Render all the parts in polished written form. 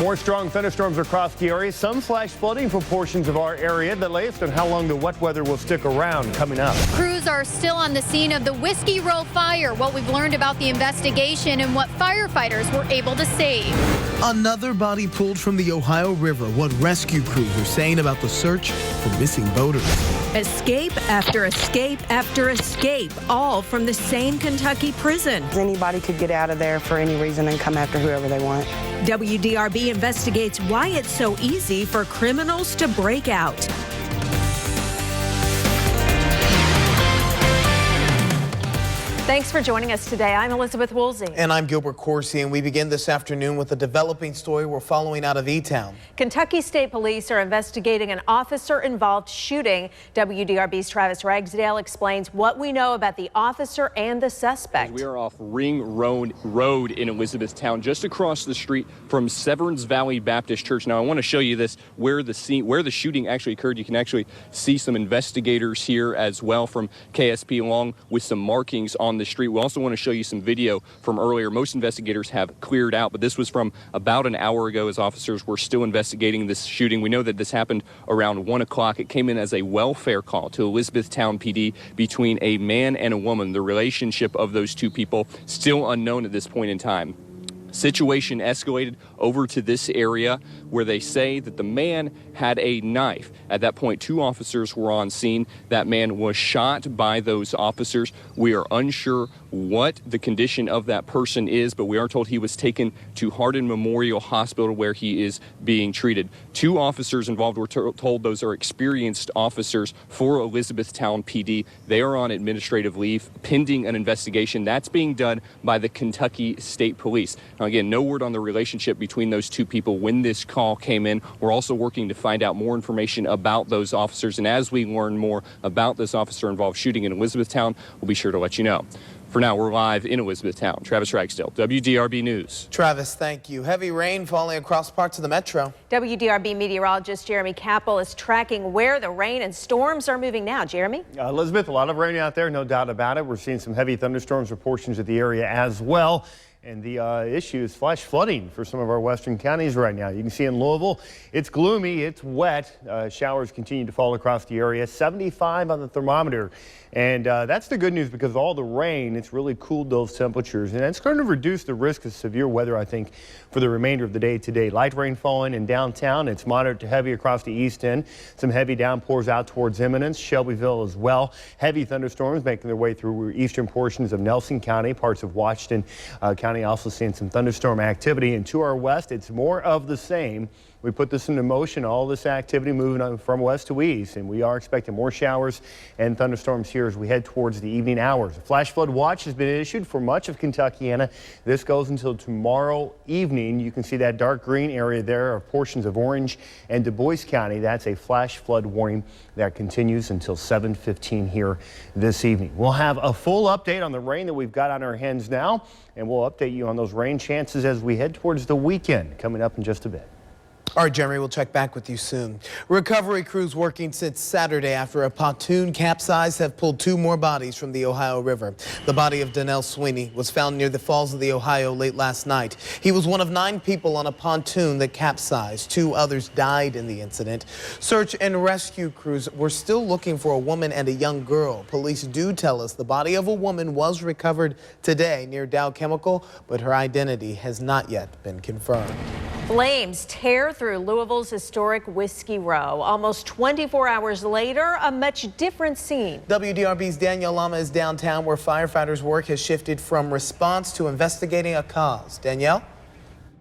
More strong thunderstorms across the area. Some flash flooding for portions of our area. The latest on how long the wet weather will stick around coming up. Crews are still on the scene of the Whiskey Row fire. What we've learned about the investigation and what firefighters were able to save. Another body pulled from the Ohio River. What rescue crews are saying about the search for missing boaters. Escape after escape after escape, all from the same Kentucky prison. Anybody could get out of there for any reason and come after whoever they want. WDRB investigates why it's so easy for criminals to break out. Thanks for joining us today. I'm Elizabeth Woolsey. And I'm Gilbert Corsi, and we begin this afternoon with a developing story we're following out of E-Town. Kentucky State Police are investigating an officer-involved shooting. WDRB's Travis Ragsdale explains what we know about the officer and the suspect. We are off Ring Road in Elizabethtown, just across the street from Severns Valley Baptist Church. Now, I want to show you this, where the shooting actually occurred. You can actually see some investigators here as well from KSP, along with some markings on the street. We also want to show you some video from earlier. Most investigators have cleared out, but this was from about an hour ago as officers were still investigating this shooting. We know that this happened around 1 o'clock. It came in as a welfare call to Elizabethtown PD between a man and a woman. The relationship of those two people still unknown at this point in time. Situation escalated over to this area where they say that the man had a knife. At that point, 2 officers were on scene. That man was shot by those officers. We are unsure what the condition of that person is, but we are told he was taken to Hardin Memorial Hospital where he is being treated. 2 officers involved were told those are experienced officers for Elizabethtown PD. They are on administrative leave pending an investigation that's being done by the Kentucky State Police. Now, again, no word on the relationship between those 2 people when this call came in. We're also working to find out more information about those officers, and as we learn more about this officer-involved shooting in Elizabethtown, we'll be sure to let you know. For now, we're live in Elizabethtown. Travis Ragsdale, WDRB News. Travis, thank you. Heavy rain falling across parts of the metro. WDRB meteorologist Jeremy Capel is tracking where the rain and storms are moving now. Jeremy? Elizabeth, a lot of rain out there, no doubt about it. We're seeing some heavy thunderstorms for portions of the area as well. And the issue is flash flooding for some of our western counties right now. You can see in Louisville, it's gloomy, it's wet. Showers continue to fall across the area. 75 on the thermometer. And that's the good news, because of all the rain, it's really cooled those temperatures. And it's going to reduce the risk of severe weather, I think, for the remainder of the day today. Light rain falling in downtown. It's moderate to heavy across the east end. Some heavy downpours out towards Eminence, Shelbyville as well. Heavy thunderstorms making their way through eastern portions of Nelson County, parts of Washington County. Also seeing some thunderstorm activity. And to our west, it's more of the same. We put this into motion, all this activity moving on from west to east, and we are expecting more showers and thunderstorms here as we head towards the evening hours. A flash flood watch has been issued for much of Kentuckiana. This goes until tomorrow evening. You can see that dark green area there of portions of Orange and Du Bois County. That's a flash flood warning that continues until 7:15 here this evening. We'll have a full update on the rain that we've got on our hands now, and we'll update you on those rain chances as we head towards the weekend coming up in just a bit. All right, Jeremy, we'll check back with you soon. Recovery crews working since Saturday after a pontoon capsized have pulled 2 more bodies from the Ohio River. The body of Donnell Sweeney was found near the Falls of the Ohio late last night. He was one of 9 people on a pontoon that capsized. 2 others died in the incident. Search and rescue crews were still looking for a woman and a young girl. Police do tell us the body of a woman was recovered today near Dow Chemical, but her identity has not yet been confirmed. Flames tear through Louisville's historic Whiskey Row. Almost 24 hours later, a much different scene. WDRB's Danielle Lama is downtown, where firefighters' work has shifted from response to investigating a cause. Danielle?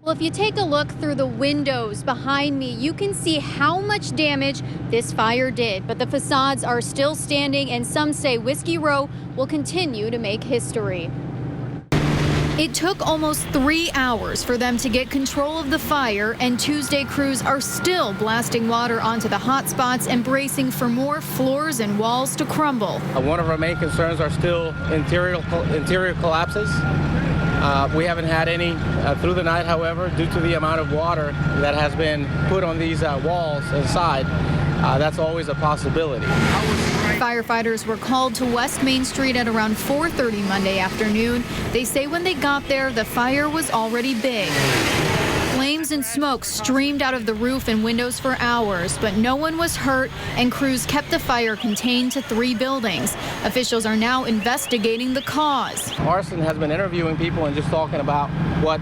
Well, if you take a look through the windows behind me, you can see how much damage this fire did. But the facades are still standing, and some say Whiskey Row will continue to make history. It took almost 3 hours for them to get control of the fire, and Tuesday crews are still blasting water onto the hot spots and bracing for more floors and walls to crumble. One of our main concerns are still interior collapses. We haven't had any through the night, however, due to the amount of water that has been put on these walls inside. That's always a possibility. Firefighters were called to West Main Street at around 4:30 Monday afternoon. They say when they got there, the fire was already big. Flames Flames and smoke streamed out of the roof and windows for hours, but no one was hurt, and crews kept the fire contained to 3 buildings. Officials are now investigating the cause. Arson has been interviewing people and just talking about what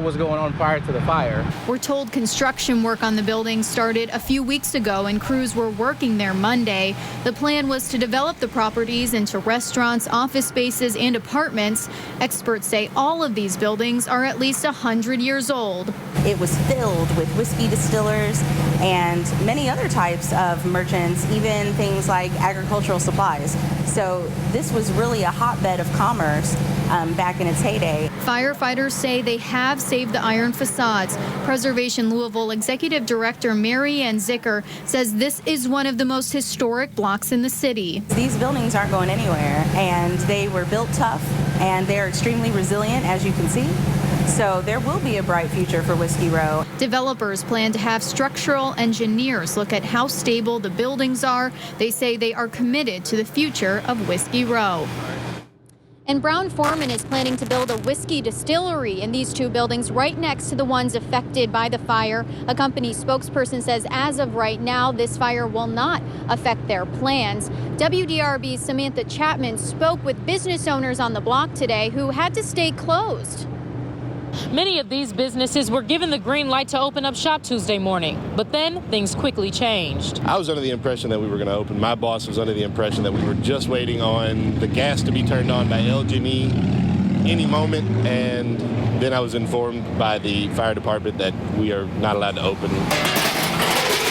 was going on prior to the fire. We're told construction work on the building started a few weeks ago, and crews were working there Monday. The plan was to develop the properties into restaurants, office spaces, and apartments. Experts say all of these buildings are at least 100 years old. It was filled with whiskey distillers and many other types of merchants, even things like agricultural supplies. So this was really a hotbed of commerce back in its heyday. Firefighters say they have saved the iron facades. Preservation Louisville Executive Director Mary Ann Zicker says this is one of the most historic blocks in the city. These buildings aren't going anywhere, and they were built tough, and they're extremely resilient, as you can see. So there will be a bright future for Whiskey Row. Developers plan to have structural engineers look at how stable the buildings are. They say they are committed to the future of Whiskey Row. And Brown-Forman is planning to build a whiskey distillery in these 2 buildings right next to the ones affected by the fire. A company spokesperson says as of right now, this fire will not affect their plans. WDRB's Samantha Chapman spoke with business owners on the block today who had to stay closed. Many of these businesses were given the green light to open up shop Tuesday morning, but then things quickly changed. I was under the impression that we were going to open. My boss was under the impression that we were just waiting on the gas to be turned on by LG&E any moment, and then I was informed by the fire department that we are not allowed to open.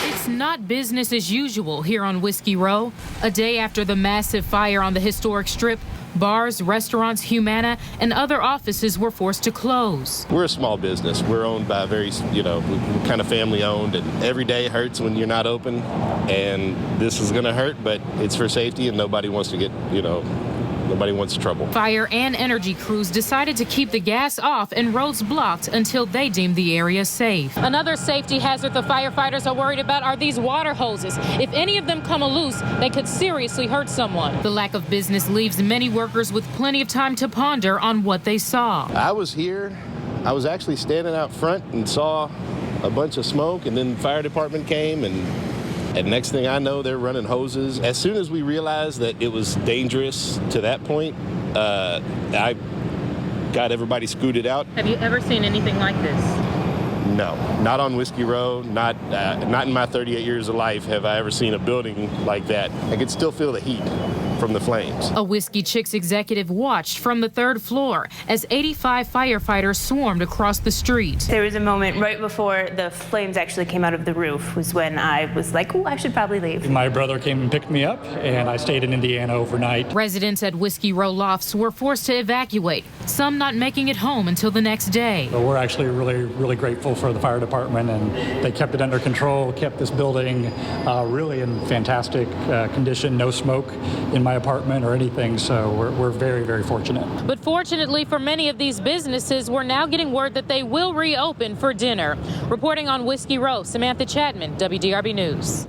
It's not business as usual here on Whiskey Row. A day after the massive fire on the historic strip, bars, restaurants, Humana, and other offices were forced to close. We're a small business. We're owned by a very, we're kind of family owned, and every day hurts when you're not open, and this is going to hurt, but it's for safety, and nobody wants to get, nobody wants trouble. Fire and energy crews decided to keep the gas off and roads blocked until they deemed the area safe. Another safety hazard the firefighters are worried about are these water hoses. If any of them come loose, they could seriously hurt someone. The lack of business leaves many workers with plenty of time to ponder on what they saw. I was here. I was actually standing out front and saw a bunch of smoke, and then the fire department came, and next thing I know, they're running hoses. As soon as we realized that it was dangerous to that point, I got everybody scooted out. Have you ever seen anything like this? No, not on Whiskey Row. Not in my 38 years of life have I ever seen a building like that. I could still feel the heat from the flames. A Whiskey Chicks executive watched from the 3rd floor as 85 firefighters swarmed across the street. There was a moment right before the flames actually came out of the roof was when I was like, oh, I should probably leave. My brother came and picked me up, and I stayed in Indiana overnight. Residents at Whiskey Row lofts were forced to evacuate, some not making it home until the next day. So we're actually really grateful for the fire department, and they kept it under control, kept this building really in fantastic condition, no smoke in my apartment or anything, so we're very fortunate. But fortunately for many of these businesses, we're now getting word that they will reopen for dinner. Reporting on Whiskey Row, Samantha Chapman, WDRB News.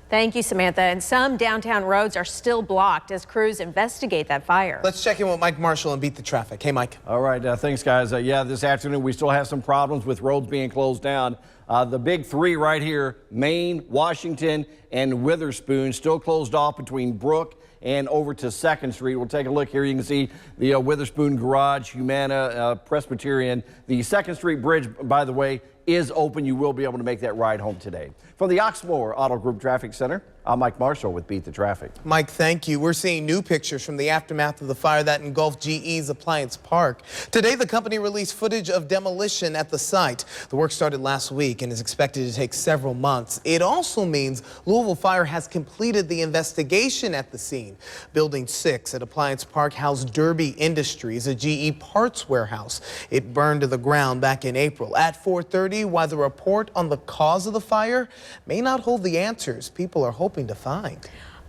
Thank you, Samantha. And some downtown roads are still blocked as crews investigate that fire. Let's check in with Mike Marshall and beat the traffic. Hey, Mike. All right. Thanks, guys. Yeah, this afternoon we still have some problems with roads being closed down. The big 3 right here, Maine, Washington, and Witherspoon, still closed off between Brook and over to 2nd Street. We'll take a look here. You can see the Witherspoon Garage, Humana, Presbyterian. The 2nd Street Bridge, by the way, is open. You will be able to make that ride home today. From the Oxmoor Auto Group Traffic Center, I'm Mike Marshall with Beat the Traffic. Mike, thank you. We're seeing new pictures from the aftermath of the fire that engulfed GE's Appliance Park. Today, the company released footage of demolition at the site. The work started last week and is expected to take several months. It also means Louisville Fire has completed the investigation at the scene. Building 6 at Appliance Park housed Derby Industries, a GE parts warehouse. It burned to the ground back in April. At 4:30, while the report on the cause of the fire may not hold the answers people are hoping to find.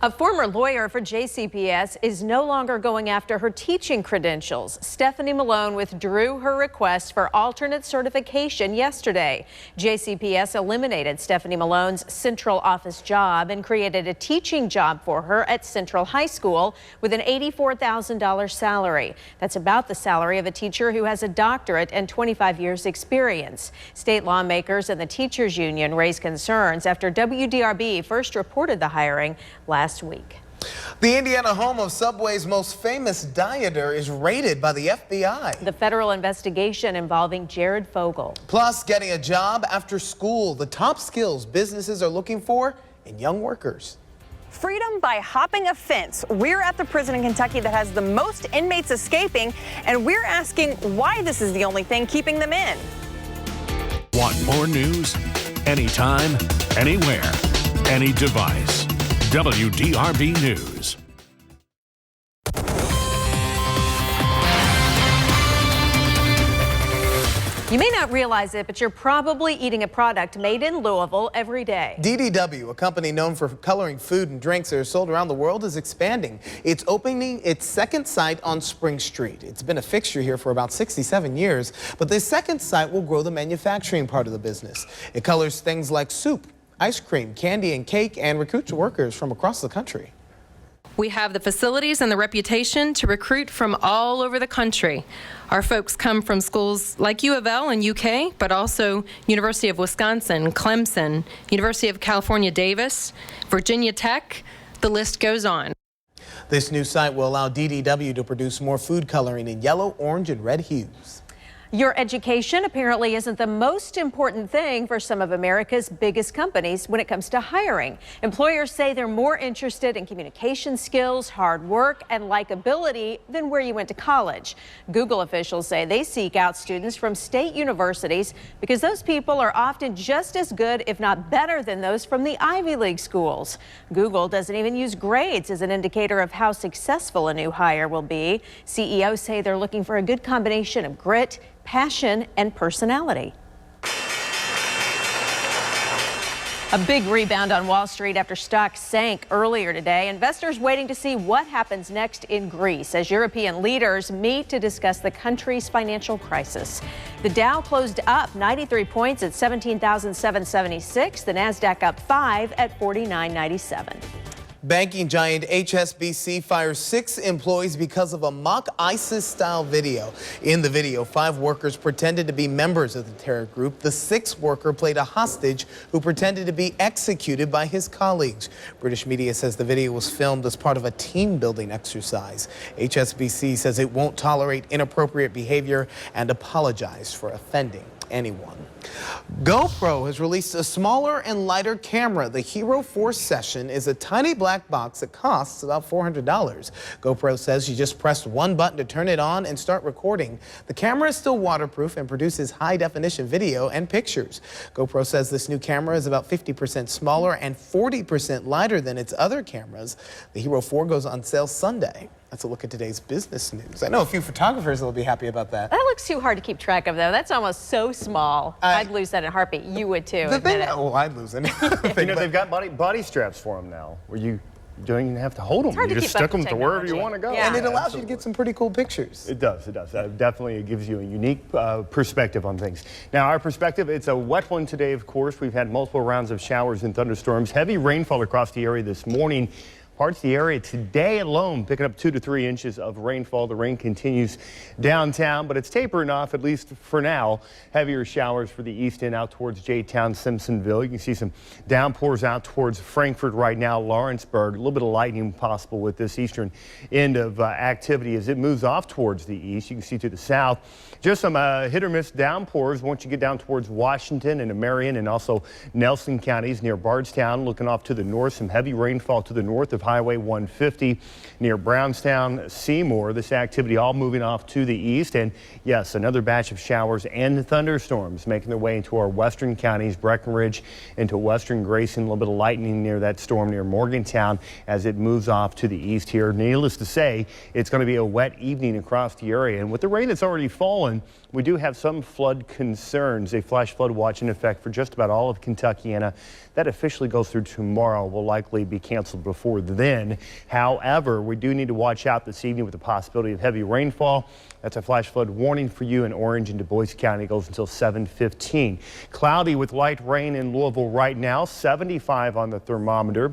A former lawyer for JCPS is no longer going after her teaching credentials. Stephanie Malone withdrew her request for alternate certification yesterday. JCPS eliminated Stephanie Malone's central office job and created a teaching job for her at Central High School with an $84,000 salary. That's about the salary of a teacher who has a doctorate and 25 years experience. State lawmakers and the teachers union raised concerns after WDRB first reported the hiring last week. The Indiana home of Subway's most famous dieter is raided by the FBI. The federal investigation involving Jared Fogle. Plus, getting a job after school, the top skills businesses are looking for in young workers. Freedom by hopping a fence. We're at the prison in Kentucky that has the most inmates escaping, and we're asking why this is the only thing keeping them in. Want more news? Anytime, anywhere, any device. WDRB News. You may not realize it, but you're probably eating a product made in Louisville every day. DDW, a company known for coloring food and drinks that are sold around the world, is expanding. It's opening its second site on Spring Street. It's been a fixture here for about 67 years, but this second site will grow the manufacturing part of the business. It colors things like soup, ice cream, candy, and cake, and recruits workers from across the country. We have the facilities and the reputation to recruit from all over the country. Our folks come from schools like U of L in UK, but also University of Wisconsin, Clemson, University of California, Davis, Virginia Tech. The list goes on. This new site will allow DDW to produce more food coloring in yellow, orange, and red hues. Your education apparently isn't the most important thing for some of America's biggest companies when it comes to hiring. Employers say they're more interested in communication skills, hard work, and likability than where you went to college. Google officials say they seek out students from state universities because those people are often just as good, if not better, than those from the Ivy League schools. Google doesn't even use grades as an indicator of how successful a new hire will be. CEOs say they're looking for a good combination of grit, passion, and personality. A big rebound on Wall Street after stocks sank earlier today. Investors waiting to see what happens next in Greece as European leaders meet to discuss the country's financial crisis. The Dow closed up 93 points at 17,776. The Nasdaq up 5 at 49.97. Banking giant HSBC fires 6 employees because of a mock ISIS-style video. In the video, 5 workers pretended to be members of the terror group. The 6th worker played a hostage who pretended to be executed by his colleagues. British media says the video was filmed as part of a team-building exercise. HSBC says it won't tolerate inappropriate behavior and apologized for offending anyone. GoPro has released a smaller and lighter camera. The Hero 4 Session is a tiny black box that costs about $400. GoPro says you just press one button to turn it on and start recording. The camera is still waterproof and produces high-definition video and pictures. GoPro says this new camera is about 50% smaller and 40% lighter than its other cameras. The Hero 4 goes on sale Sunday. That's a look at today's business news. I know a few photographers that will be happy about that. That looks too hard to keep track of, though. That's almost so small. I'd lose that in a heartbeat. You would, too. Oh, I'd lose it. You know, they've got body straps for them now, where you don't even have to hold them. You just stick them to wherever you want to go. Yeah. And it allows you to get some pretty cool pictures. It does. It does. Definitely, it gives you a unique perspective on things. Now, our perspective, it's a wet one today, of course. We've had multiple rounds of showers and thunderstorms. Heavy rainfall across the area this morning. Parts of the area today alone picking up 2 to 3 inches of rainfall. The rain continues downtown, but it's tapering off, at least for now. Heavier showers for the east end out towards J-Town, Simpsonville. You can see some downpours out towards Frankfort right now, Lawrenceburg. A little bit of lightning possible with this eastern end of activity as it moves off towards the east. You can see to the south, just some hit or miss downpours once you get down towards Washington and Marion and also Nelson counties near Bardstown. Looking off to the north, some heavy rainfall to the north of Highway 150 near Brownstown, Seymour. This activity all moving off to the east. And yes, another batch of showers and thunderstorms making their way into our western counties, Breckenridge into western Grayson. A little bit of lightning near that storm near Morgantown as it moves off to the east here. Needless to say, it's going to be a wet evening across the area. And with the rain that's already fallen, we do have some flood concerns. A flash flood watch in effect for just about all of Kentuckiana. That officially goes through tomorrow. Will likely be canceled before then. then. However, we do need to watch out this evening with the possibility of heavy rainfall. That's a flash flood warning for you in Orange and Du Bois County. It goes until 7:15. Cloudy with light rain in Louisville right now, 75 on the thermometer.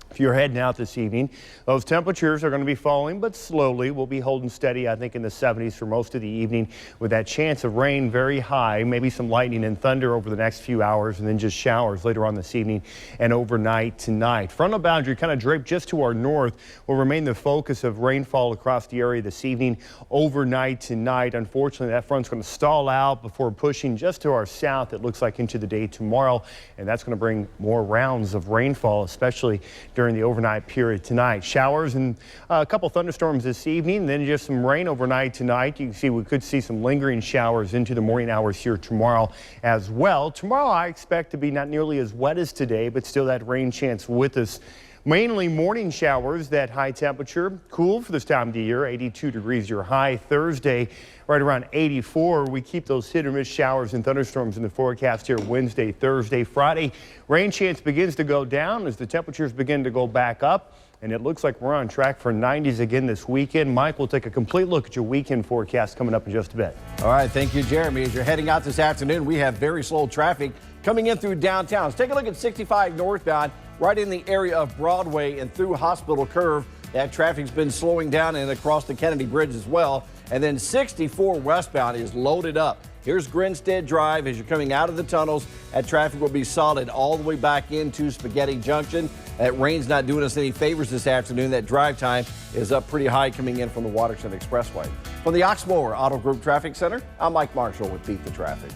If you're heading out this evening, those temperatures are going to be falling, but slowly. We'll be holding steady, I think, in the 70s for most of the evening with that chance of rain very high, maybe some lightning and thunder over the next few hours, and then just showers later on this evening and overnight tonight. Frontal boundary kind of draped just to our north will remain the focus of rainfall across the area this evening, overnight tonight. Unfortunately, that front's going to stall out before pushing just to our south, it looks like, into the day tomorrow, and that's going to bring more rounds of rainfall, especially during the overnight period tonight. Showers and a couple thunderstorms this evening, then just some rain overnight tonight. You can see we could see some lingering showers into the morning hours here tomorrow as well. Tomorrow I expect to be not nearly as wet as today, but still that rain chance with us. Mainly morning showers, that high temperature, cool for this time of the year, 82 degrees your high. Thursday, right around 84. We keep those hit or miss showers and thunderstorms in the forecast here Wednesday, Thursday, Friday. Rain chance begins to go down as the temperatures begin to go back up. And it looks like we're on track for 90s again this weekend. Mike, we'll take a complete look at your weekend forecast coming up in just a bit. All right, thank you, Jeremy. As you're heading out this afternoon, we have very slow traffic coming in through downtown. Let's take a look at 65 northbound, right in the area of Broadway and through Hospital Curve. That traffic's been slowing down and across the Kennedy Bridge as well. And then 64 westbound is loaded up. Here's Grinstead Drive. As you're coming out of the tunnels, that traffic will be solid all the way back into Spaghetti Junction. That rain's not doing us any favors this afternoon. That drive time is up pretty high coming in from the Waterson Expressway. From the Oxmoor Auto Group Traffic Center, I'm Mike Marshall with Beat the Traffic.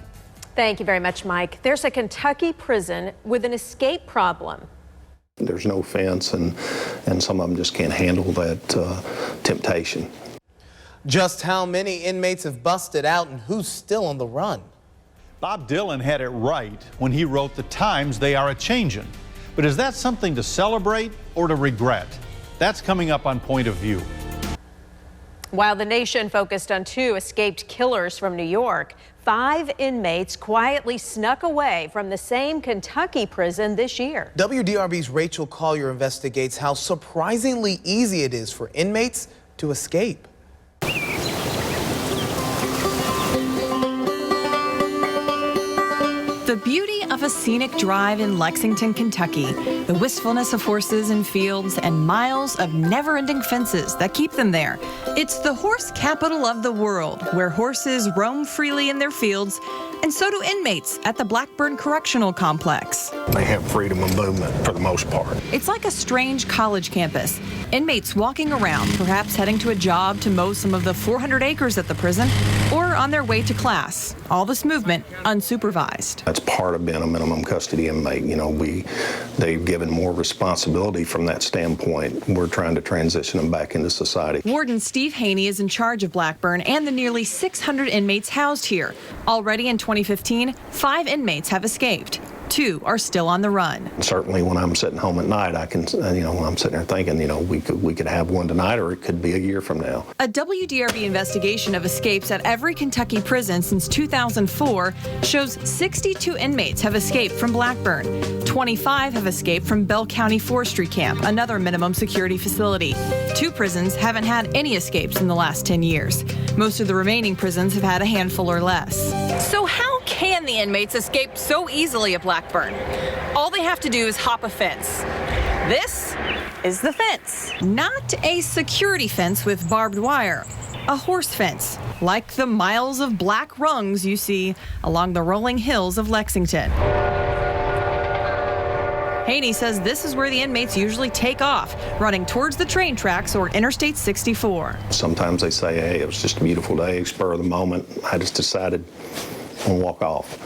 Thank you very much, Mike. There's a Kentucky prison with an escape problem. There's no fence, and some of them just can't handle that temptation. Just how many inmates have busted out and who's still on the run? Bob Dylan had it right when he wrote, "The times they are a-changin'." But is that something to celebrate or to regret? That's coming up on Point of View. While the nation focused on 2 escaped killers from New York, 5 inmates quietly snuck away from the same Kentucky prison this year. WDRB's Rachel Collier investigates how surprisingly easy it is for inmates to escape. The beauty of a scenic drive in Lexington, Kentucky, the wistfulness of horses and fields, and miles of never-ending fences that keep them there. It's the horse capital of the world, where horses roam freely in their fields, and so do inmates at the Blackburn Correctional Complex. They have freedom of movement for the most part. It's like a strange college campus. Inmates walking around, perhaps heading to a job to mow some of the 400 acres at the prison, or on their way to class. All this movement unsupervised. That's part of being a minimum custody inmate. You know, they've given more responsibility from that standpoint. We're trying to transition them back into society. Warden Steve Haney is in charge of Blackburn and the nearly 600 inmates housed here. Already in 2015, 5 inmates have escaped. 2 are still on the run. Certainly when I'm sitting home at night, I can, I'm sitting there thinking, we could have one tonight, or it could be a year from now. A WDRB investigation of escapes at every Kentucky prison since 2004 shows 62 inmates have escaped from Blackburn. 25 have escaped from Bell County Forestry Camp, another minimum security facility. 2 prisons haven't had any escapes in the last 10 years. Most of the remaining prisons have had a handful or less. So how can the inmates escape so easily at Blackburn? All they have to do is hop a fence. This is the fence. Not a security fence with barbed wire. A horse fence, like the miles of black rungs you see along the rolling hills of Lexington. Haney says this is where the inmates usually take off, running towards the train tracks or Interstate 64. Sometimes they say, hey, it was just a beautiful day, spur of the moment. I just decided to walk off.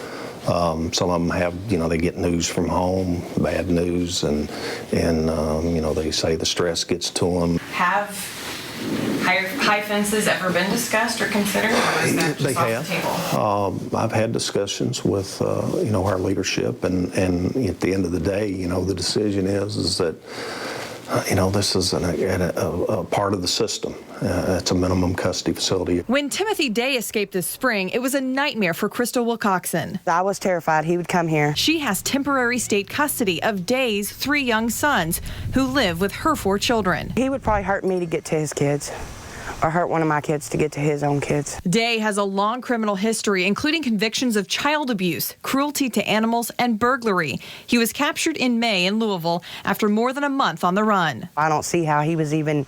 Some of them have, they get news from home, bad news, and they say the stress gets to them. Have high fences ever been discussed or considered, or is that just off the table? I've had discussions with, our leadership, and at the end of the day, the decision is that This is a part of the system. It's a minimum custody facility. When Timothy Day escaped this spring, it was a nightmare for Crystal Wilcoxon. I was terrified he would come here. She has temporary state custody of Day's 3 young sons who live with her 4 children. He would probably hurt me to get to his kids, or hurt one of my kids to get to his own kids. Day has a long criminal history, including convictions of child abuse, cruelty to animals, and burglary. He was captured in May in Louisville after more than a month on the run. I don't see how he was even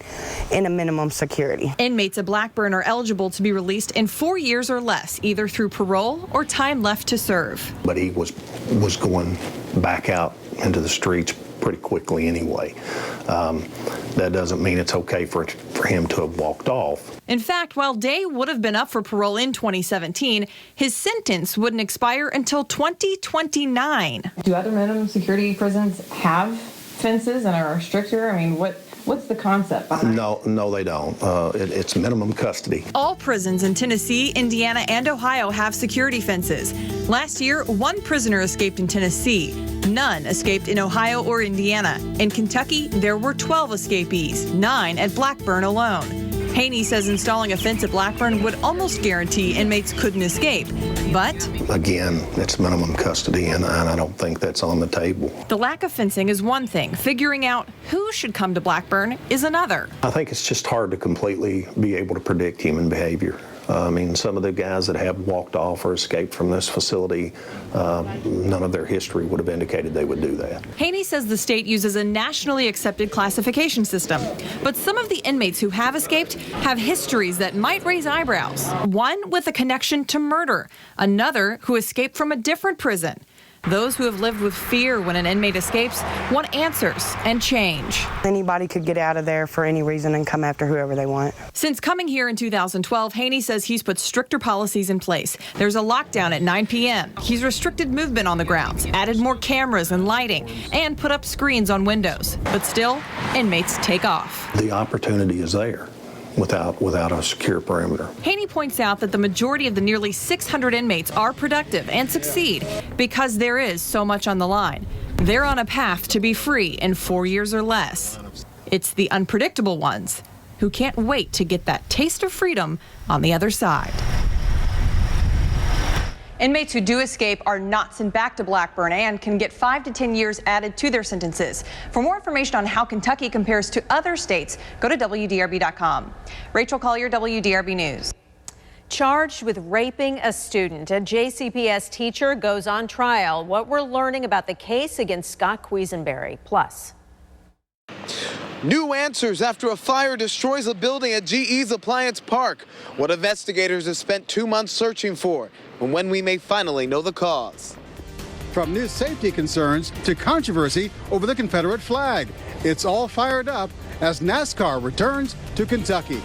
in a minimum security. Inmates at Blackburn are eligible to be released in 4 years or less, either through parole or time left to serve. But he was going back out into the streets pretty quickly anyway. That doesn't mean it's okay for him to have walked off. In fact, while Day would have been up for parole in 2017, his sentence wouldn't expire until 2029. Do other minimum security prisons have fences and are stricter? I mean, what's the concept behind it? No, they don't. It's minimum custody. All prisons in Tennessee, Indiana, and Ohio have security fences. Last year, 1 prisoner escaped in Tennessee. None escaped in Ohio or Indiana. In Kentucky, there were 12 escapees, 9 at Blackburn alone. Haney says installing a fence at Blackburn would almost guarantee inmates couldn't escape. But again, it's minimum custody, and I don't think that's on the table. The lack of fencing is one thing. Figuring out who should come to Blackburn is another. I think it's just hard to completely be able to predict human behavior. Some of the guys that have walked off or escaped from this facility, none of their history would have indicated they would do that. Haney says the state uses a nationally accepted classification system. But some of the inmates who have escaped have histories that might raise eyebrows. One with a connection to murder, another who escaped from a different prison. Those who have lived with fear when an inmate escapes want answers and change. Anybody could get out of there for any reason and come after whoever they want. Since coming here in 2012, Haney says he's put stricter policies in place. There's a lockdown at 9 p.m. He's restricted movement on the grounds, added more cameras and lighting, and put up screens on windows. But still, inmates take off. The opportunity is there without a secure perimeter. Haney points out that the majority of the nearly 600 inmates are productive and succeed because there is so much on the line. They're on a path to be free in 4 years or less. It's the unpredictable ones who can't wait to get that taste of freedom on the other side. Inmates who do escape are not sent back to Blackburn and can get 5 to 10 years added to their sentences. For more information on how Kentucky compares to other states, go to WDRB.com. Rachel Collier, WDRB News. Charged with raping a student, a JCPS teacher goes on trial. What we're learning about the case against Scott Quisenberry. Plus. New answers after a fire destroys a building at GE's Appliance Park. What investigators have spent 2 months searching for, and when we may finally know the cause. From new safety concerns to controversy over the Confederate flag, it's all fired up as NASCAR returns to Kentucky.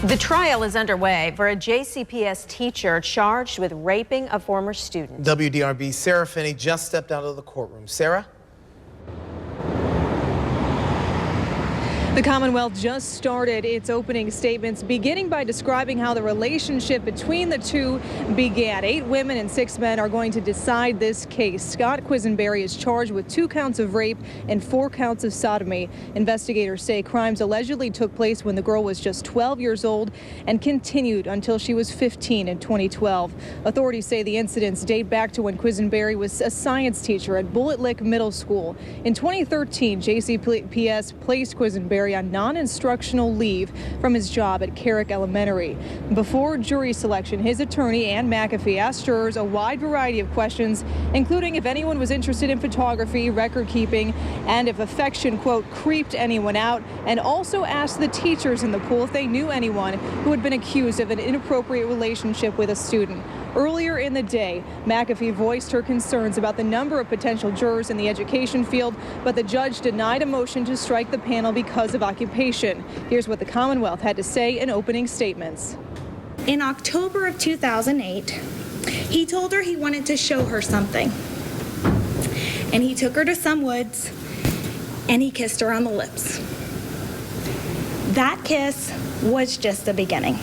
The trial is underway for a JCPS teacher charged with raping a former student. WDRB's Sarah Finney just stepped out of the courtroom. Sarah? The Commonwealth just started its opening statements, beginning by describing how the relationship between the two began. 8 women and 6 men are going to decide this case. Scott Quisenberry is charged with 2 counts of rape and 4 counts of sodomy. Investigators say crimes allegedly took place when the girl was just 12 years old and continued until she was 15 in 2012. Authorities say the incidents date back to when Quisenberry was a science teacher at Bullet Lick Middle School. In 2013, JCPS placed Quisenberry on non-instructional leave from his job at Carrick Elementary. Before jury selection, his attorney, Ann McAfee, asked jurors a wide variety of questions, including if anyone was interested in photography, record keeping, and if affection, quote, creeped anyone out, and also asked the teachers in the pool if they knew anyone who had been accused of an inappropriate relationship with a student. Earlier in the day, McAfee voiced her concerns about the number of potential jurors in the education field, but the judge denied a motion to strike the panel because of occupation. Here's what the Commonwealth had to say in opening statements. In October of 2008, he told her he wanted to show her something. And he took her to some woods and he kissed her on the lips. That kiss was just the beginning.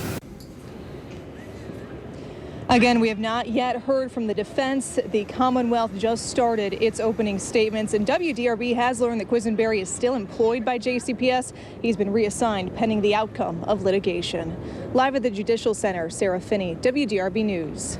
Again, we have not yet heard from the defense. The Commonwealth just started its opening statements, and WDRB has learned that Quisenberry is still employed by JCPS. He's been reassigned pending the outcome of litigation. Live at the Judicial Center, Sarah Finney, WDRB News.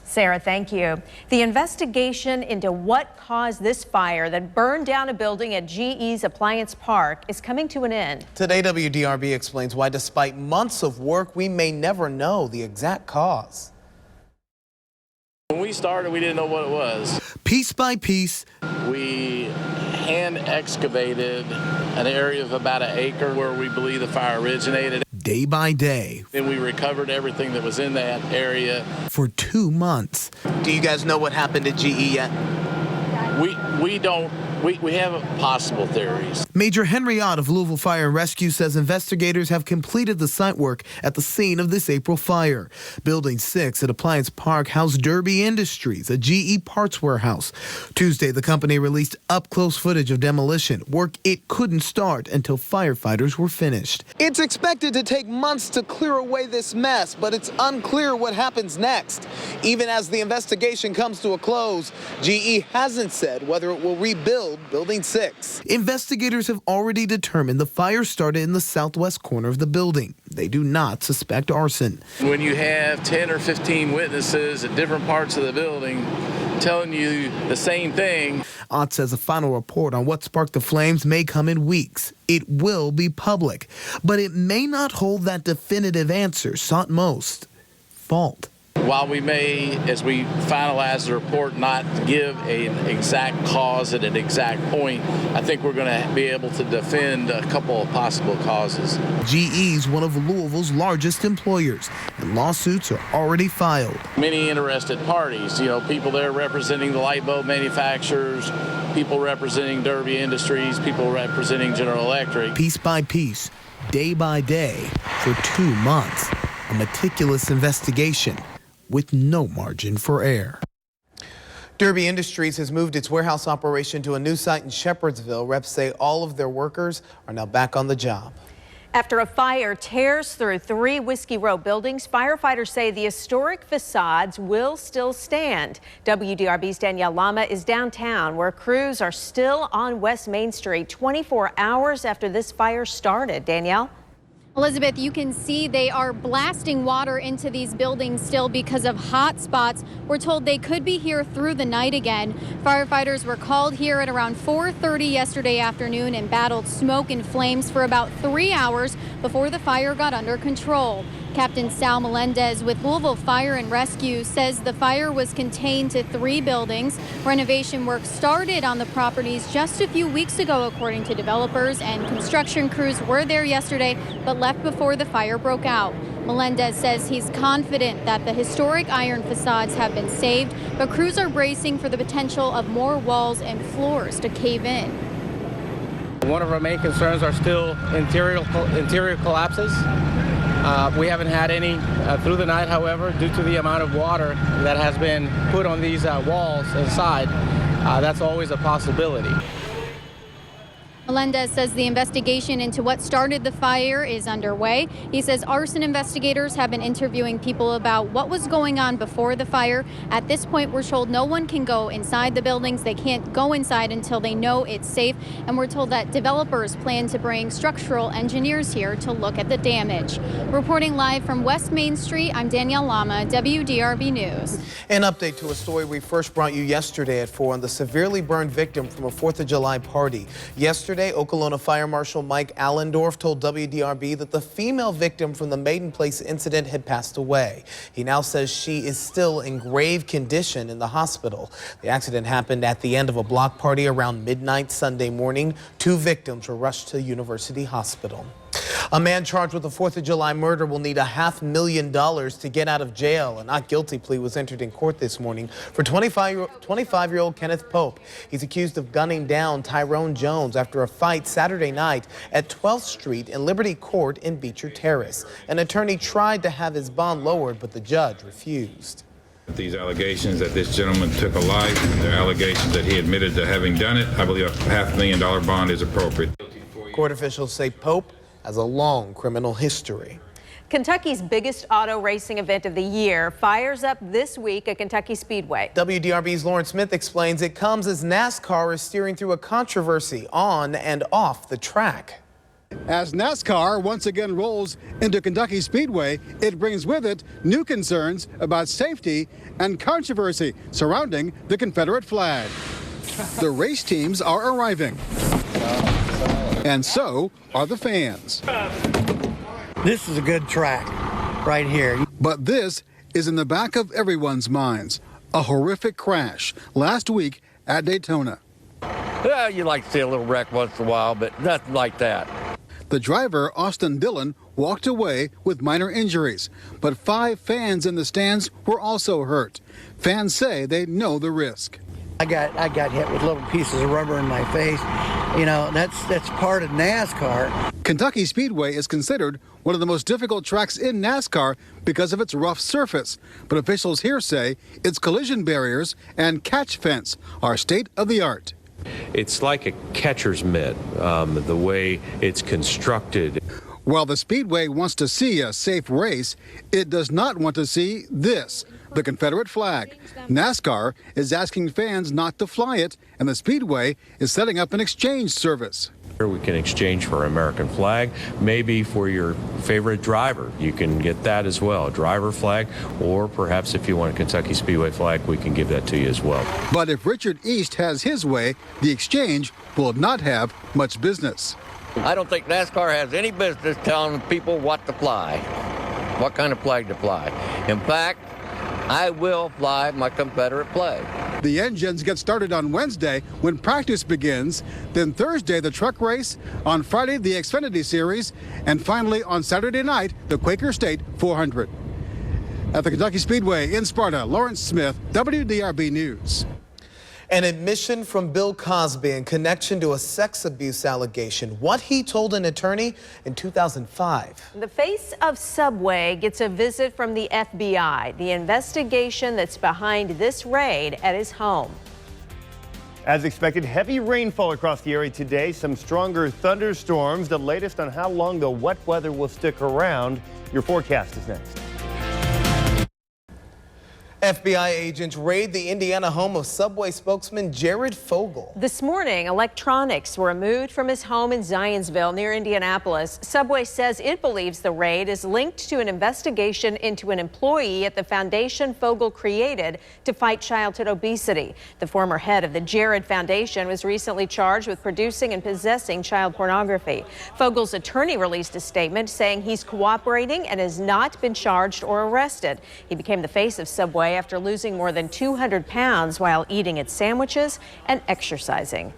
Sarah, thank you. The investigation into what caused this fire that burned down a building at GE's Appliance Park is coming to an end. Today, WDRB explains why, despite months of work, we may never know the exact cause. When we started, we didn't know what it was. Piece by piece, we hand excavated an area of about an acre where we believe the fire originated. Day by day. Then we recovered everything that was in that area. For 2 months. Do you guys know what happened at GE yet? We don't. We have possible theories. Major Henry Ott of Louisville Fire and Rescue says investigators have completed the site work at the scene of this April fire. Building 6 at Appliance Park housed Derby Industries, a GE parts warehouse. Tuesday, the company released up-close footage of demolition, work it couldn't start until firefighters were finished. It's expected to take months to clear away this mess, but it's unclear what happens next. Even as the investigation comes to a close, GE hasn't said whether it will rebuild Building 6. Investigators have already determined the fire started in the southwest corner of the building. They do not suspect arson. When you have 10 or 15 witnesses at different parts of the building telling you the same thing. Ott says a final report on what sparked the flames may come in weeks. It will be public, but it may not hold that definitive answer sought most: fault. While we may, as we finalize the report, not give an exact cause at an exact point, I think we're going to be able to defend a couple of possible causes. GE's one of Louisville's largest employers, and lawsuits are already filed. Many interested parties, people there representing the light bulb manufacturers, people representing Derby Industries, people representing General Electric. Piece by piece, day by day, for 2 months, a meticulous investigation with no margin for error. Derby Industries has moved its warehouse operation to a new site in Shepherdsville. Reps say all of their workers are now back on the job. After a fire tears through 3 Whiskey Row buildings, firefighters say the historic facades will still stand. WDRB's Danielle Lama is downtown, where crews are still on West Main Street 24 hours after this fire started. Danielle? Elizabeth, you can see they are blasting water into these buildings still because of hot spots. We're told they could be here through the night again. Firefighters were called here at around 4:30 yesterday afternoon and battled smoke and flames for about 3 hours before the fire got under control. Captain Sal Melendez with Louisville Fire and Rescue says the fire was contained to 3 buildings. Renovation work started on the properties just a few weeks ago, according to developers, and construction crews were there yesterday but left before the fire broke out. Melendez says he's confident that the historic iron facades have been saved, but crews are bracing for the potential of more walls and floors to cave in. One of our main concerns are still interior collapses. We haven't had any through the night, however, due to the amount of water that has been put on these walls inside. That's always a possibility. Melendez says the investigation into what started the fire is underway. He says arson investigators have been interviewing people about what was going on before the fire. At this point, we're told no one can go inside the buildings. They can't go inside until they know it's safe. And we're told that developers plan to bring structural engineers here to look at the damage. Reporting live from West Main Street, I'm Danielle Lama, WDRB News. An update to a story we first brought you yesterday at 4 on the severely burned victim from a 4th of July party. Yesterday, Okolona Fire Marshal Mike Allendorf told WDRB that the female victim from the Maiden Place incident had passed away. He now says she is still in grave condition in the hospital. The accident happened at the end of a block party around midnight Sunday morning. 2 victims were rushed to University Hospital. A man charged with a 4th of July murder will need $500,000 to get out of jail. A not guilty plea was entered in court this morning for 25-year-old Kenneth Pope. He's accused of gunning down Tyrone Jones after a fight Saturday night at 12th Street and Liberty Court in Beecher Terrace. An attorney tried to have his bond lowered, but the judge refused. These allegations that this gentleman took a life, and the allegations that he admitted to having done it, I believe a $500,000 bond is appropriate. Court officials say Pope has a long criminal history. Kentucky's biggest auto racing event of the year fires up this week at Kentucky Speedway. WDRB's Lauren Smith explains it comes as NASCAR is steering through a controversy on and off the track. As NASCAR once again rolls into Kentucky Speedway, it brings with it new concerns about safety and controversy surrounding the Confederate flag. The race teams are arriving, and so are the fans. This is a good track right here. But this is in the back of everyone's minds. A horrific crash last week at Daytona. Well, you like to see a little wreck once in a while, but nothing like that. The driver, Austin Dillon, walked away with minor injuries, but 5 fans in the stands were also hurt. Fans say they know the risk. I got hit with little pieces of rubber in my face. You know, that's part of NASCAR. Kentucky Speedway is considered one of the most difficult tracks in NASCAR because of its rough surface. But officials here say its collision barriers and catch fence are state of the art. It's like a catcher's mitt, the way it's constructed. While the Speedway wants to see a safe race, it does not want to see this, the Confederate flag. NASCAR is asking fans not to fly it, and the Speedway is setting up an exchange service. We can exchange for an American flag, maybe for your favorite driver. You can get that as well, a driver flag, or perhaps if you want a Kentucky Speedway flag, we can give that to you as well. But if Richard East has his way, the exchange will not have much business. I don't think NASCAR has any business telling people what to fly, what kind of flag to fly. In fact, I will fly my Confederate flag. The engines get started on Wednesday when practice begins, then Thursday the truck race, on Friday the Xfinity Series, and finally on Saturday night the Quaker State 400. At the Kentucky Speedway in Sparta, Lawrence Smith, WDRB News. An admission from Bill Cosby in connection to a sex abuse allegation. What he told an attorney in 2005. The face of Subway gets a visit from the FBI, the investigation that's behind this raid at his home. As expected, heavy rainfall across the area today, some stronger thunderstorms. The latest on how long the wet weather will stick around. Your forecast is next. FBI agents raid the Indiana home of Subway spokesman Jared Fogle. This morning, electronics were removed from his home in Zionsville near Indianapolis. Subway says it believes the raid is linked to an investigation into an employee at the foundation Fogle created to fight childhood obesity. The former head of the Jared Foundation was recently charged with producing and possessing child pornography. Fogle's attorney released a statement saying he's cooperating and has not been charged or arrested. He became the face of Subway after losing more than 200 pounds while eating its sandwiches and exercising.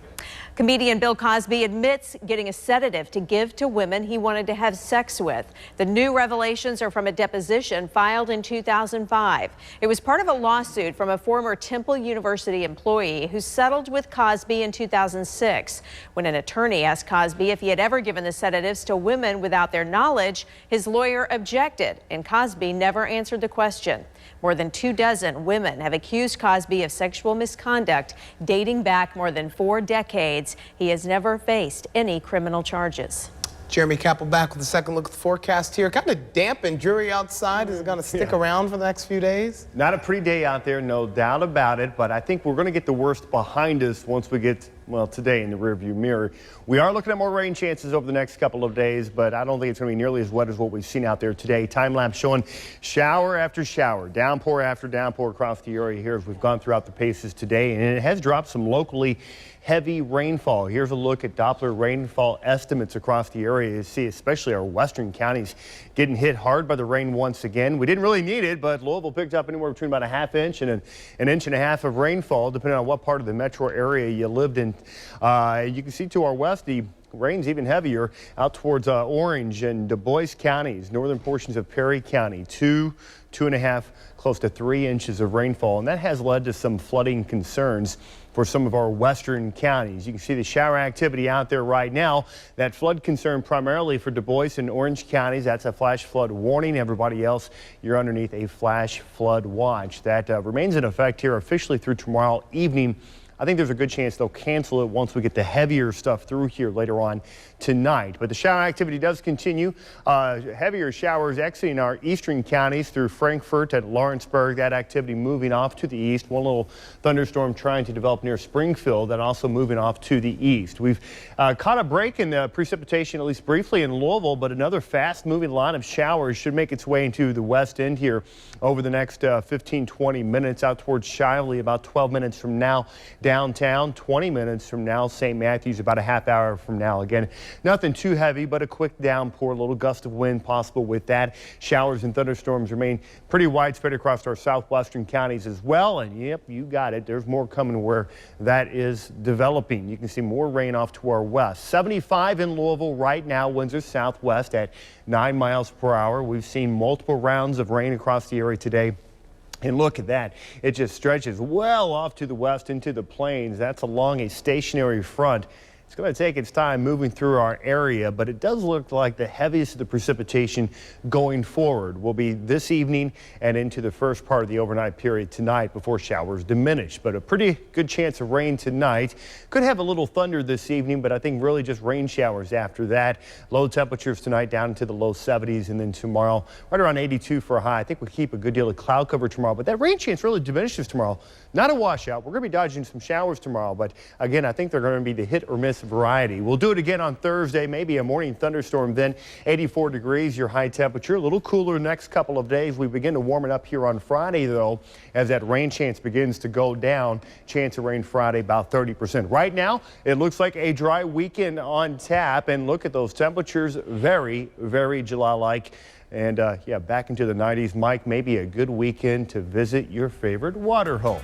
Comedian Bill Cosby admits getting a sedative to give to women he wanted to have sex with. The new revelations are from a deposition filed in 2005. It was part of a lawsuit from a former Temple University employee who settled with Cosby in 2006. When an attorney asked Cosby if he had ever given the sedatives to women without their knowledge, his lawyer objected, and Cosby never answered the question. More than 24 women have accused Cosby of sexual misconduct dating back more than 4 decades. He has never faced any criminal charges. Jeremy Capel back with a second look at the forecast here. Kind of damp and dreary outside. Is it going to stick around for the next few days? Not a pretty day out there, no doubt about it, but I think we're going to get the worst behind us once we get, well, today in the rearview mirror. We are looking at more rain chances over the next couple of days, but I don't think it's going to be nearly as wet as what we've seen out there today. Time lapse showing shower after shower, downpour after downpour across the area here as we've gone throughout the paces today, and it has dropped some locally heavy rainfall. Here's a look at Doppler rainfall estimates across the area. You see especially our western counties getting hit hard by the rain once again. We didn't really need it, but Louisville picked up anywhere between about a ½ inch and an inch and a half of rainfall, depending on what part of the metro area you lived in. You can see to our west, the rain's even heavier out towards Orange and Du Bois counties, northern portions of Perry County, 2.5, close to 3 inches of rainfall, and that has led to some flooding concerns for some of our western counties. You can see the shower activity out there right now. That flood concern primarily for Du Bois and Orange counties. That's a flash flood warning. Everybody else, you're underneath a flash flood watch. That remains in effect here officially through tomorrow evening I think there's a good chance they'll cancel it once we get the heavier stuff through here later on tonight. But the shower activity does continue. Heavier showers exiting our eastern counties through Frankfort and Lawrenceburg. That activity moving off to the east. One little thunderstorm trying to develop near Springfield and also moving off to the east. We've caught a break in the precipitation, at least briefly, in Louisville, but another fast-moving line of showers should make its way into the west end here over the next 15-20 minutes out towards Shively. About 12 minutes from now, downtown. 20 minutes from now, St. Matthews. About a half hour from now. Again, nothing too heavy, but a quick downpour. A little gust of wind possible with that. Showers and thunderstorms remain pretty widespread across our southwestern counties as well. And yep, you got it. There's more coming where that is developing. You can see more rain off to our west. 75 in Louisville right now. Winds are southwest at 9 miles per hour. We've seen multiple rounds of rain across the area today. And look at that. It just stretches well off to the west into the plains. That's along a stationary front. It's going to take its time moving through our area, but it does look like the heaviest of the precipitation going forward will be this evening and into the first part of the overnight period tonight before showers diminish. But a pretty good chance of rain tonight. Could have a little thunder this evening, but I think really just rain showers after that. Low temperatures tonight down into the low 70s, and then tomorrow right around 82 for a high. I think we'll keep a good deal of cloud cover tomorrow, but that rain chance really diminishes tomorrow. Not a washout. We're going to be dodging some showers tomorrow, but again, I think they're going to be the hit or miss variety. We'll do it again on Thursday, maybe a morning thunderstorm then. 84 degrees, your high temperature. A little cooler the next couple of days. We begin to warm it up here on Friday, though, as that rain chance begins to go down. Chance of rain Friday about 30%. Right now, it looks like a dry weekend on tap, and look at those temperatures. Very, very July-like. And yeah, back into the 90s. Mike, maybe a good weekend to visit your favorite water hole.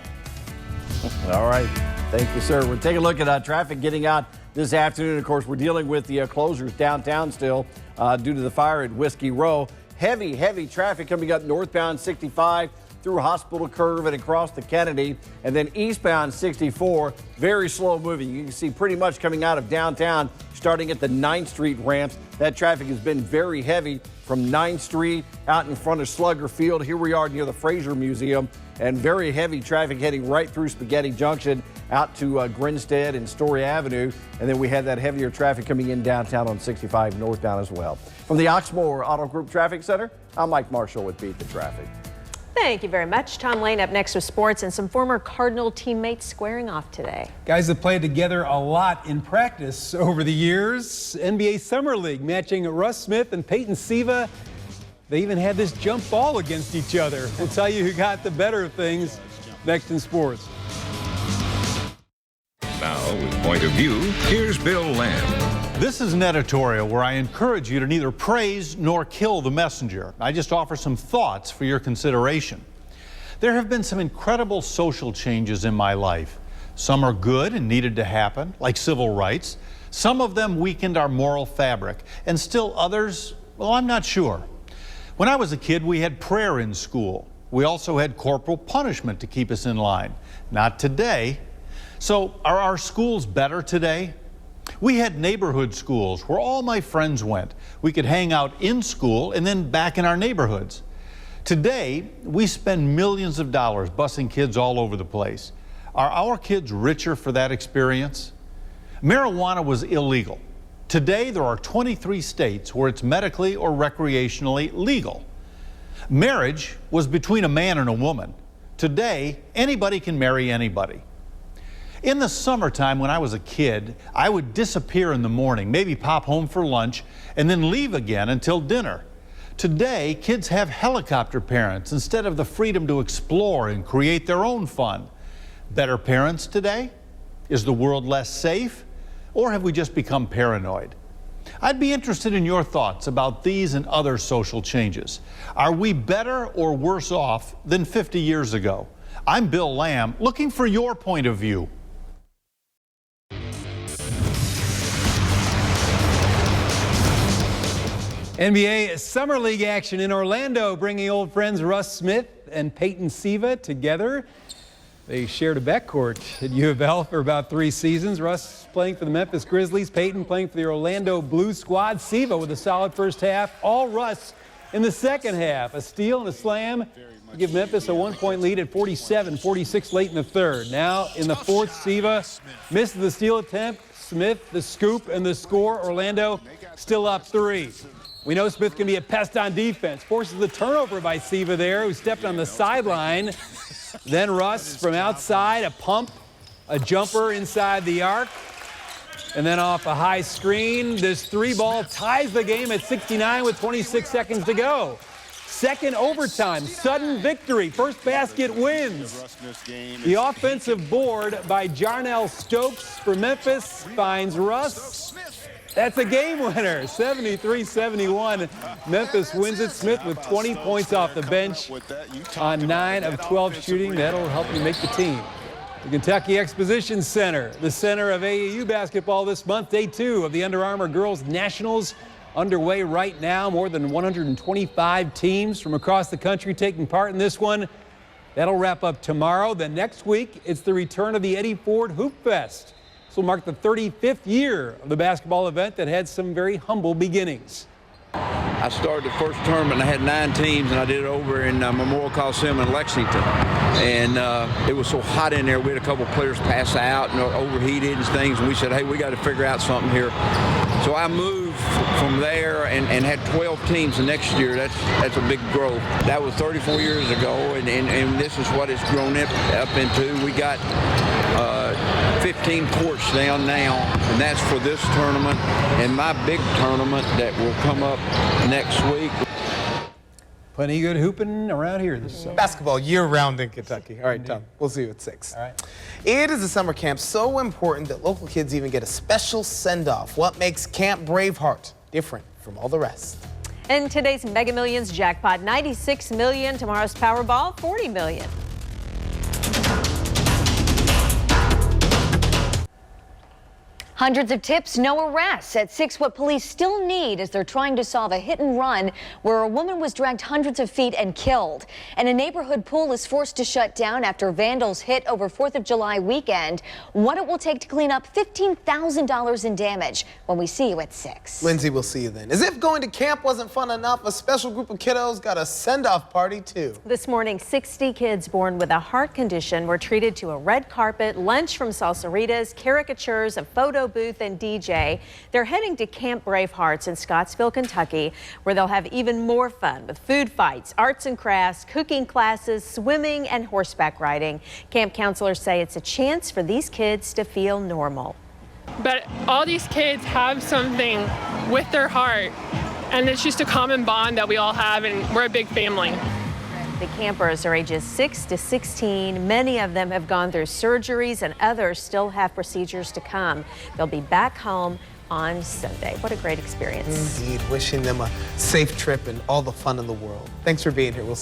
All right. Thank you, sir. We're taking a look at traffic getting out this afternoon. Of course, we're dealing with the closures downtown still due to the fire at Whiskey Row. Heavy traffic coming up northbound 65 through Hospital Curve and across the Kennedy, and then eastbound 64, very slow moving. You can see pretty much coming out of downtown, starting at the 9th Street ramps. That traffic has been very heavy from 9th Street out in front of Slugger Field. Here we are near the Fraser Museum, and very heavy traffic heading right through Spaghetti Junction out to Grinstead and Story Avenue. And then we had that heavier traffic coming in downtown on 65 northbound as well. From the Oxmoor Auto Group Traffic Center, I'm Mike Marshall with Beat the Traffic. Thank you very much. Tom Lane up next with sports and some former Cardinal teammates squaring off today. Guys that played together a lot in practice over the years. NBA Summer League matching Russ Smith and Peyton Siva. They even had this jump ball against each other. We'll tell you who got the better of things next in sports. Now, with Point of View, here's Bill Lamb. This is an editorial where I encourage you to neither praise nor kill the messenger. I just offer some thoughts for your consideration. There have been some incredible social changes in my life. Some are good and needed to happen, like civil rights. Some of them weakened our moral fabric, and still others, well, I'm not sure. When I was a kid, we had prayer in school. We also had corporal punishment to keep us in line. Not today. So are our schools better today? We had neighborhood schools where all my friends went. We could hang out in school and then back in our neighborhoods. Today, we spend millions of dollars busing kids all over the place. Are our kids richer for that experience? Marijuana was illegal. Today, there are 23 states where it's medically or recreationally legal. Marriage was between a man and a woman. Today, anybody can marry anybody. In the summertime when I was a kid, I would disappear in the morning, maybe pop home for lunch, and then leave again until dinner. Today, kids have helicopter parents instead of the freedom to explore and create their own fun. Better parents today? Is the world less safe? Or have we just become paranoid? I'd be interested in your thoughts about these and other social changes. Are we better or worse off than 50 years ago? I'm Bill Lamb, looking for your point of view. NBA Summer League action in Orlando, bringing old friends Russ Smith and Peyton Siva together. They shared a backcourt at U of L for about 3 seasons. Russ playing for the Memphis Grizzlies, Peyton playing for the Orlando Blue Squad. Siva with a solid first half. All Russ In the second half, a steal and a slam to give Memphis a 1-point lead at 47-46 late in the third. Now in the fourth, Siva misses the steal attempt. Smith, the scoop, and the score. Orlando still up 3. We know Smith can be a pest on defense. Forces the turnover by Siva there, who stepped on the sideline. Then Russ from outside, a pump, a jumper inside the arc. And then off a high screen, this 3-ball ties the game at 69 with 26 seconds to go. Second overtime, sudden victory. First basket wins. The offensive board by Jarnell Stokes for Memphis finds Russ. That's a game winner, 73-71. Memphis wins it. Smith with 20 points off the bench on 9 of 12 shooting. That'll help you make the team. The Kentucky Exposition Center, the center of AAU basketball this month. Day 2 of the Under Armour Girls Nationals underway right now. More than 125 teams from across the country taking part in this one. That'll wrap up tomorrow. Then next week, it's the return of the Eddie Ford Hoop Fest. This will mark the 35th year of the basketball event that had some very humble beginnings. I started the first tournament, I had 9 teams, and I did it over in Memorial Coliseum in Lexington. And it was so hot in there, we had a couple players pass out and overheated and things, and we said, hey, we got to figure out something here. So I moved from there and had 12 teams the next year. That's a big growth. That was 34 years ago, and this is what it's grown up into. We got 15 courts down now, and that's for this tournament and my big tournament that will come up next week. Plenty good hooping around here this summer. Basketball year-round in Kentucky. All right, Tom, we'll see you at 6. All right. It is a summer camp so important that local kids even get a special send-off. What makes Camp Braveheart different from all the rest? And today's Mega Millions jackpot, $96 million. Tomorrow's Powerball, $40 million. Hundreds of tips, no arrests. At 6, what police still need as they're trying to solve a hit and run where a woman was dragged hundreds of feet and killed. And a neighborhood pool is forced to shut down after vandals hit over 4th of July weekend. What it will take to clean up $15,000 in damage when we see you at 6. Lindsay, we'll see you then. As if going to camp wasn't fun enough, a special group of kiddos got a send-off party too. This morning, 60 kids born with a heart condition were treated to a red carpet, lunch from Salsaritas, caricatures, a photo booth, and DJ. They're heading to Camp Bravehearts in Scottsville, Kentucky, where they'll have even more fun with food fights, arts and crafts, cooking classes, swimming, and horseback riding. Camp counselors say it's a chance for these kids to feel normal. But all these kids have something with their heart, and it's just a common bond that we all have, and we're a big family. The campers are ages 6 to 16. Many of them have gone through surgeries, and others still have procedures to come. They'll be back home on Sunday. What a great experience. Indeed. Wishing them a safe trip and all the fun in the world. Thanks for being here. We'll